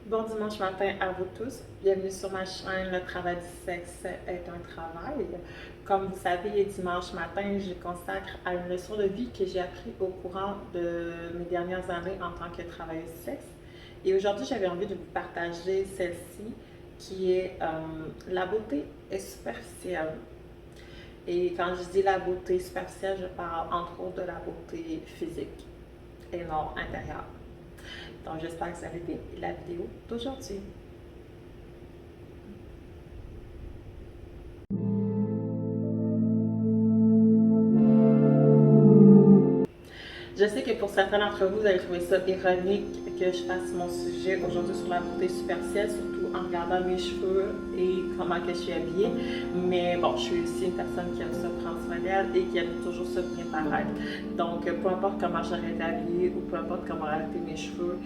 Bon dimanche matin à vous tous. Bienvenue sur ma chaîne Le travail du sexe est un travail. Comme vous savez, les dimanches matins, je consacre à une leçon de vie que j'ai appris au courant de mes dernières années en tant que travailleuse du sexe. Et aujourd'hui, j'avais envie de vous partager celle-ci qui est la beauté est superficielle. Et quand je dis la beauté superficielle, je parle entre autres de la beauté physique et non intérieure. Donc, j'espère que vous avez aimé la vidéo d'aujourd'hui. Je sais que pour certains d'entre vous, vous allez trouver ça ironique que je fasse mon sujet aujourd'hui sur la beauté superficielle, surtout en regardant mes cheveux et comment que je suis habillée. Mais bon, je suis aussi une personne qui aime ça prendre soin d'elle et qui aime toujours se bien paraître. Donc, peu importe comment j'aurais été habillée ou peu importe comment auraient été mes cheveux,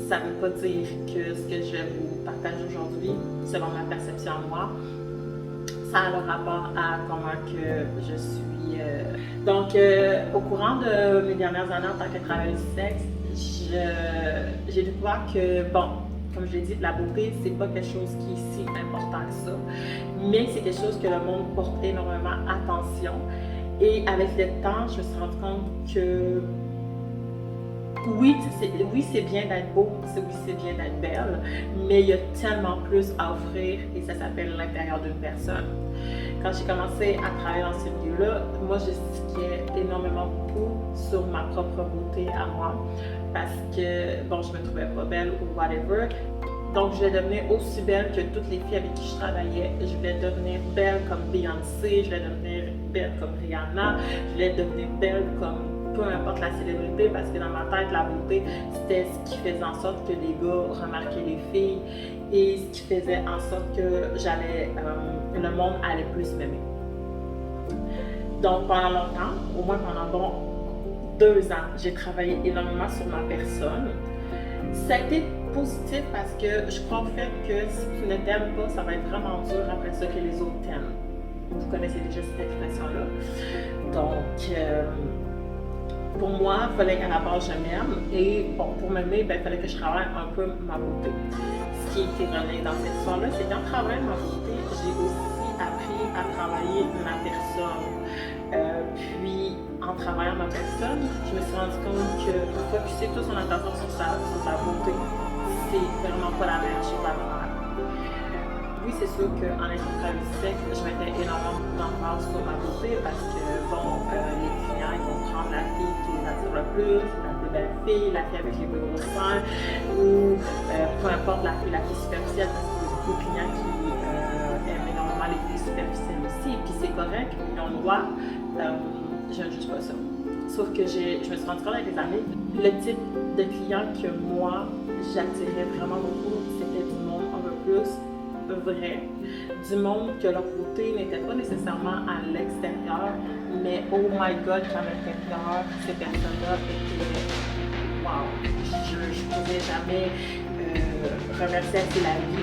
ça ne veut pas dire que ce que je vais vous partager aujourd'hui, selon ma perception à moi, ça a le rapport à comment que je suis. Donc, au courant de mes dernières années en tant que travailleuse du sexe, j'ai découvert que, bon, comme je l'ai dit, la beauté, c'est pas quelque chose qui est si important que ça, mais c'est quelque chose que le monde porte énormément attention. Et avec le temps, je me suis rendu compte que oui, c'est bien d'être beau, oui, c'est bien d'être belle, mais il y a tellement plus à offrir et ça s'appelle l'intérieur d'une personne. Quand j'ai commencé à travailler dans ce milieu-là, moi, je stickais énormément beaucoup sur ma propre beauté à moi parce que, bon, je me trouvais pas belle ou whatever. Donc, je voulais devenir aussi belle que toutes les filles avec qui je travaillais. Je voulais devenir belle comme Beyoncé, je voulais devenir belle comme Rihanna, je voulais devenir belle comme peu importe la célébrité, parce que dans ma tête, la beauté, c'était ce qui faisait en sorte que les gars remarquaient les filles et ce qui faisait en sorte que le monde allait plus m'aimer. Donc, pendant longtemps, au moins pendant bon 2 ans, j'ai travaillé énormément sur ma personne. Ça a été positif parce que je crois au fait que si tu ne t'aimes pas, ça va être vraiment dur après ça que les autres t'aiment. Vous connaissez déjà cette expression-là. Donc, pour moi, il fallait qu'à la base, je m'aime. Et bon, pour m'aimer, il fallait que je travaille un peu ma beauté. Ce qui était ironique dans cette histoire-là, c'est qu'en travaillant ma beauté, j'ai aussi appris à travailler ma personne. Puis, en travaillant ma personne, je me suis rendu compte que focuser toute son attention sur sa beauté, c'est vraiment pas la meilleure chose à faire. Oui, c'est sûr qu'en étant travailleuse du sexe, je mettais énormément d'emphase sur ma beauté parce que, bon, les clients, ils vont prendre la fille qui les attire le plus, la plus belle fille, la fille avec les plus grosses seins, ou peu importe la fille superficielle, parce qu'il y a beaucoup de clients qui aiment énormément les filles superficielles aussi, puis c'est correct, ils ont le droit, je ne juge pas ça. Sauf que je me suis rendu compte avec les années, le type de client que moi, j'attirais vraiment beaucoup, c'était du monde un peu plus vrai, du monde que leur beauté n'était pas nécessairement à l'extérieur, mais oh my god, qu'à l'intérieur, ces personnes-là étaient wow! Je ne pouvais jamais remercier assez la vie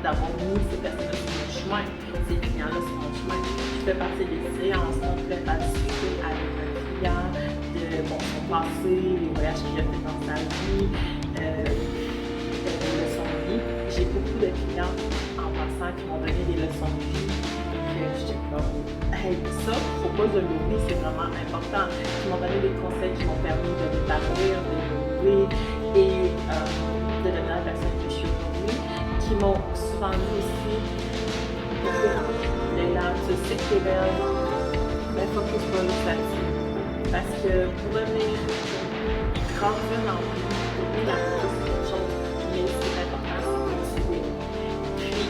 d'avoir mis ces personnes-là sur mon chemin, ces clients-là sur mon chemin. Je fais partie des séances complètes à discuter avec un client de son passé, les voyages qu'il a fait dans sa vie, des leçons de vie. J'ai beaucoup de clients qui m'ont donné des leçons de vie et que j'étais comme hey, ça, faut pas de l'oublier, c'est vraiment important. Qui m'ont donné des conseils qui m'ont permis de m'établir, d'évoluer et de devenir la personne que je suis aujourd'hui, qui m'ont souvent dit aussi Leila, tu sais que t'es belle, mais focus pas là-dessus. Parce que pour devenir grandir dans la vie, la beauté c'est quelque chose, mais c'est important, c'est continuer.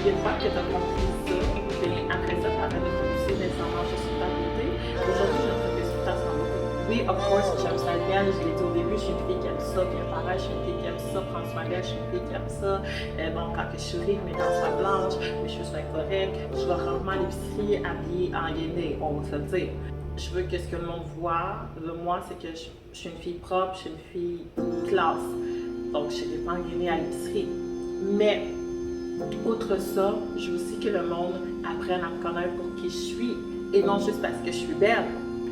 Une fois que tu as compris ça, bien après ça, tu arrêtes de focuser nécessairement juste sur ta beauté. Aujourd'hui, je focus sur ta santé. Oui, of course, j'aime ça bien. Je l'ai dit au début, je suis une fille qui aime ça, bien pareil, je suis une fille qui aime ça, prendre soin d'elle, je suis une fille qui aime ça. Bon, quand je souris, mes dents soient blanches, mes cheveux soient corrects, je vais rarement à l'épicerie habillée en gainé, on va se le dire. Je veux que ce que le monde voit de moi, c'est que je suis une fille propre, je suis une fille classe. Donc, je ne vais pas en gainé à l'épicerie. Mais outre ça, je veux aussi que le monde apprenne à me connaître pour qui je suis et non juste parce que je suis belle.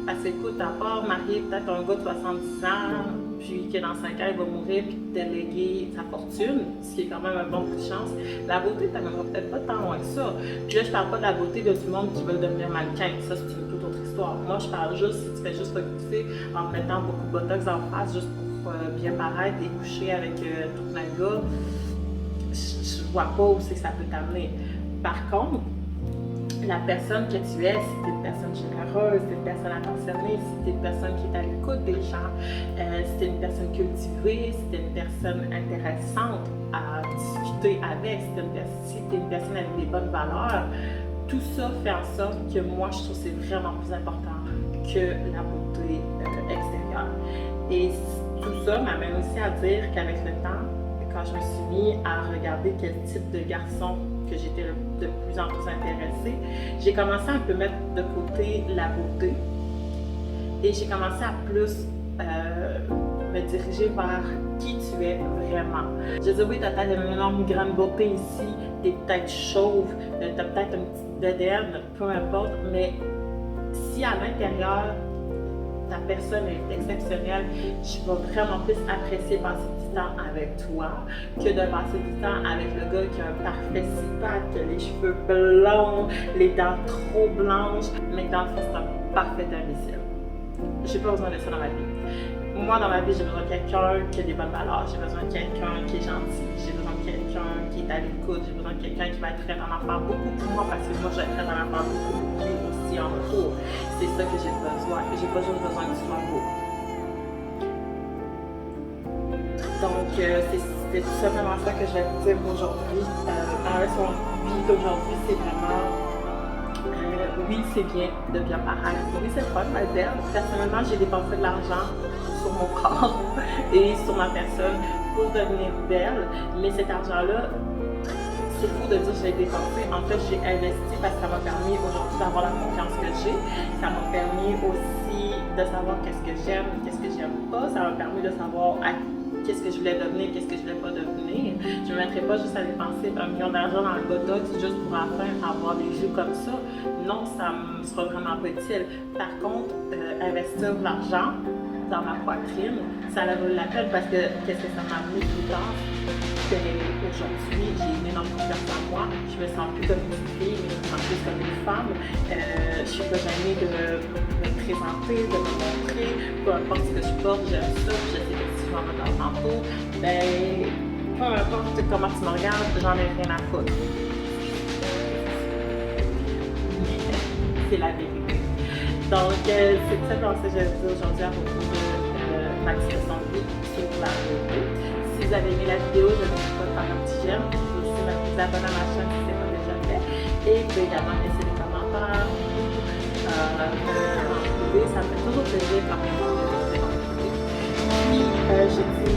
Parce que, écoute, à part marier peut-être un gars de 70 ans, puis que dans 5 ans, il va mourir puis te léguer sa fortune, ce qui est quand même un bon coup de chance, la beauté t'amènera peut-être pas tant loin que ça. Puis là, je parle pas de la beauté de tout le monde qui veut devenir mannequin, ça c'est une toute autre histoire. Moi, je parle juste si tu fais juste focuser en mettant beaucoup de botox en face juste pour bien paraître et coucher avec tout un gars, je vois pas où c'est que ça peut t'amener. Par contre, la personne que tu es, si tu es une personne généreuse, si tu es une personne attentionnée, si tu es une personne qui est à l'écoute des gens, si tu es une personne cultivée, si tu es une personne intéressante à discuter avec, si tu es une personne avec des bonnes valeurs, tout ça fait en sorte que moi, je trouve que c'est vraiment plus important que la beauté extérieure. Et tout ça m'amène aussi à dire qu'avec le temps, quand je me suis mis à regarder quel type de garçon que j'étais de plus en plus intéressée, j'ai commencé à un peu mettre de côté la beauté et j'ai commencé à plus me diriger vers qui tu es vraiment. Je dis oui, tu as peut-être une énorme grande beauté ici, tu es peut-être chauve, tu as peut-être une petite bedaine, peu importe, mais si à l'intérieur, ta personne est exceptionnelle, je vais vraiment plus apprécier passer du temps avec toi que de passer du temps avec le gars qui a un parfait six-pack, les cheveux blonds, les dents trop blanches, mais dans le fond, c'est un parfait imbécile. J'ai pas besoin de ça dans ma vie. Moi, dans ma vie, j'ai besoin de quelqu'un qui a des bonnes valeurs, j'ai besoin de quelqu'un qui est gentil, j'ai besoin de quelqu'un qui est à l'écoute, j'ai besoin de quelqu'un qui va être prêt d'en faire beaucoup pour moi parce que moi, je vais être prêt d'en faire beaucoup pour lui aussi en retour. C'est ça que j'ai besoin. J'ai pas juste besoin que tu sois beau. Donc, c'est tout simplement ça que je vais te dire aujourd'hui. Son vie d'aujourd'hui, c'est vraiment oui, c'est bien de bien paraître. Oui, c'est fun, ma belle. Personnellement, j'ai dépensé de l'argent sur mon corps et sur ma personne pour devenir belle. Mais cet argent-là, c'est fou de dire que je l'ai dépensé. En fait, j'ai investi parce que ça m'a permis aujourd'hui d'avoir la confiance que j'ai. Ça m'a permis aussi de savoir qu'est-ce que j'aime, qu'est-ce que j'aime pas. Ça m'a permis de savoir qu'est-ce que je voulais devenir, qu'est-ce que je voulais pas devenir. Je ne me mettrais pas juste à dépenser 1 million d'argent dans le botox juste pour enfin avoir des yeux comme ça. Non, ça me sera vraiment pas utile. Par contre, investir de l'argent dans ma poitrine, ça a valu la peine parce que qu'est-ce que ça m'a amené tout le temps? Aujourd'hui, j'ai une énorme confiance en moi. Je me sens plus comme une fille, mais je me sens plus comme une femme. Je suis pas gênée de me présenter, de me montrer. Peu importe ce que je porte, j'aime ça. Je sais que si je m'en vais dans le manteau, ben, peu importe comment tu me regardes, j'en ai rien à foutre. C'est la vérité. Donc, c'est ça que je vais dire aujourd'hui à propos de ma discussion de vie sur la beauté. Si vous avez aimé la vidéo, je ne vous pas de faire un petit j'aime. Vous pouvez aussi vous abonner à ma chaîne si ce n'est pas déjà fait. Et vous pouvez également laisser des commentaires. Ça me fait toujours plaisir quand même de vous. Puis, je dis